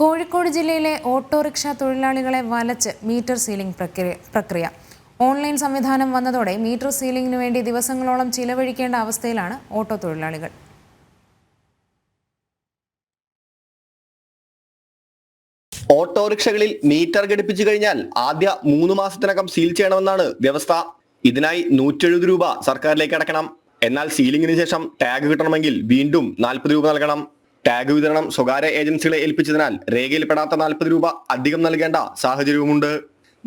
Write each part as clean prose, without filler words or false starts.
കോഴിക്കോട് ജില്ലയിലെ ഓട്ടോറിക്ഷ തൊഴിലാളികളെ വലച്ച് metre ceiling പ്രക്രിയ ഓൺലൈൻ സംവിധാനം വന്നതോടെ മീറ്റർ സീലിംഗിനു വേണ്ടി ദിവസങ്ങളോളം ചിലവഴിക്കേണ്ട അവസ്ഥയിലാണ് ഓട്ടോ തൊഴിലാളികൾ. ഓട്ടോറിക്ഷകളിൽ മീറ്റർ ഘടിപ്പിച്ചു കഴിഞ്ഞാൽ ആദ്യ 3 മാസത്തിനകം സീൽ ചെയ്യണമെന്നാണ് വ്യവസ്ഥ. ഇതിനായി 170 രൂപ സർക്കാരിലേക്ക് അടക്കണം. എന്നാൽ സീലിംഗിന് ശേഷം ടാഗ് കിട്ടണമെങ്കിൽ വീണ്ടും 40 രൂപ നൽകണം. ടാഗ് വിതരണം സ്വകാര്യ ഏജൻസികളെ ഏൽപ്പിച്ചതിനാൽ രേഖയിൽപ്പെടാത്ത 40 രൂപ അധികം നൽകേണ്ട സാഹചര്യവുമുണ്ട്.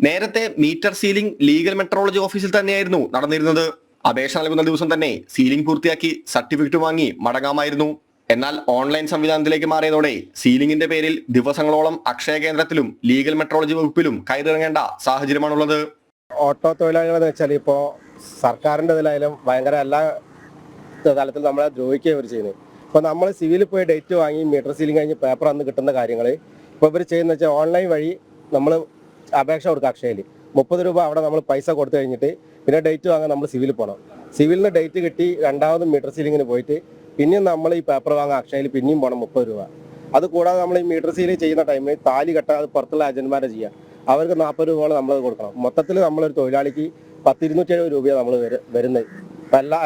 നേരത്തെ മീറ്റർ സീലിംഗ് ലീഗൽ മെട്രോളജി ഓഫീസിൽ തന്നെയായിരുന്നു നടന്നിരുന്നത്. അപേക്ഷ നൽകുന്ന ദിവസം തന്നെ സീലിംഗ് പൂർത്തിയാക്കി സർട്ടിഫിക്കറ്റ് വാങ്ങി മടങ്ങാമായിരുന്നു. എന്നാൽ ഓൺലൈൻ സംവിധാനത്തിലേക്ക് മാറിയതോടെ സീലിംഗിന്റെ പേരിൽ ദിവസങ്ങളോളം അക്ഷയ കേന്ദ്രത്തിലും ലീഗൽ മെട്രോളജി വകുപ്പിലും കയറിയിറങ്ങേണ്ട സാഹചര്യമാണുള്ളത്. ഓട്ടോ തൊഴിലാളികൾ എന്ന് വെച്ചാൽ ഇപ്പോൾ സർക്കാരിൻ്റെ ഇതിലായാലും ഭയങ്കര എല്ലാ തലത്തിൽ നമ്മളെ ദ്രോഹിക്കുകയും ഇവർ ചെയ്യുന്നത്. ഇപ്പോൾ നമ്മൾ സിവിലിൽ പോയി ഡേറ്റ് വാങ്ങി മീറ്റർ സീലിംഗ് കഴിഞ്ഞ് പേപ്പർ അന്ന് കിട്ടുന്ന കാര്യങ്ങൾ ഇപ്പോൾ ഇവർ ചെയ്യുന്ന വെച്ചാൽ ഓൺലൈൻ വഴി നമ്മൾ അപേക്ഷ കൊടുക്കുക അക്ഷയയിൽ 30 രൂപ അവിടെ നമ്മൾ പൈസ കൊടുത്തു കഴിഞ്ഞിട്ട് പിന്നെ ഡേറ്റ് വാങ്ങാൻ നമ്മൾ സിവിലിൽ പോകണം. സിവിലിൽ നിന്ന് ഡേറ്റ് കിട്ടി രണ്ടാമത് മീറ്റർ സീലിങ്ങിന് പോയിട്ട് പിന്നെയും നമ്മൾ ഈ പേപ്പർ വാങ്ങാൻ അക്ഷയയിൽ പിന്നെയും പോകണം 30 രൂപ. അത് കൂടാതെ നമ്മൾ ഈ മീറ്റർ സീലിംഗ് ചെയ്യുന്ന ടൈമിൽ താലി കെട്ടാതെ പുറത്തുള്ള ഏജന്റുമാരെ ചെയ്യുക, അവർക്ക് 40 രൂപ നമ്മൾ കൊടുക്കണം. മൊത്തത്തിൽ നമ്മളൊരു തൊഴിലാളിക്ക് 270 രൂപയാണ് നമ്മൾ വരുന്നത്.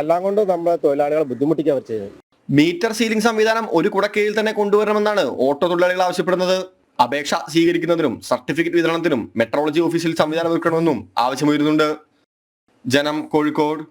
എല്ലാം കൊണ്ടും നമ്മളെ തൊഴിലാളികളെ ബുദ്ധിമുട്ടിക്കുക അവർ ചെയ്യുന്നത്. മീറ്റർ സീലിംഗ് സംവിധാനം ഒരു കുടക്കീഴിൽ തന്നെ കൊണ്ടുവരണമെന്നാണ് ഓട്ടോ തൊഴിലാളികൾ ആവശ്യപ്പെടുന്നത്. അപേക്ഷ സ്വീകരിക്കുന്നതിനും സർട്ടിഫിക്കറ്റ് വിതരണത്തിനും മെട്രോളജി ഓഫീസിൽ സംവിധാനം ഒരുക്കണമെന്നും ആവശ്യമുയരുന്നുണ്ട്. ജനം, കോഴിക്കോട്.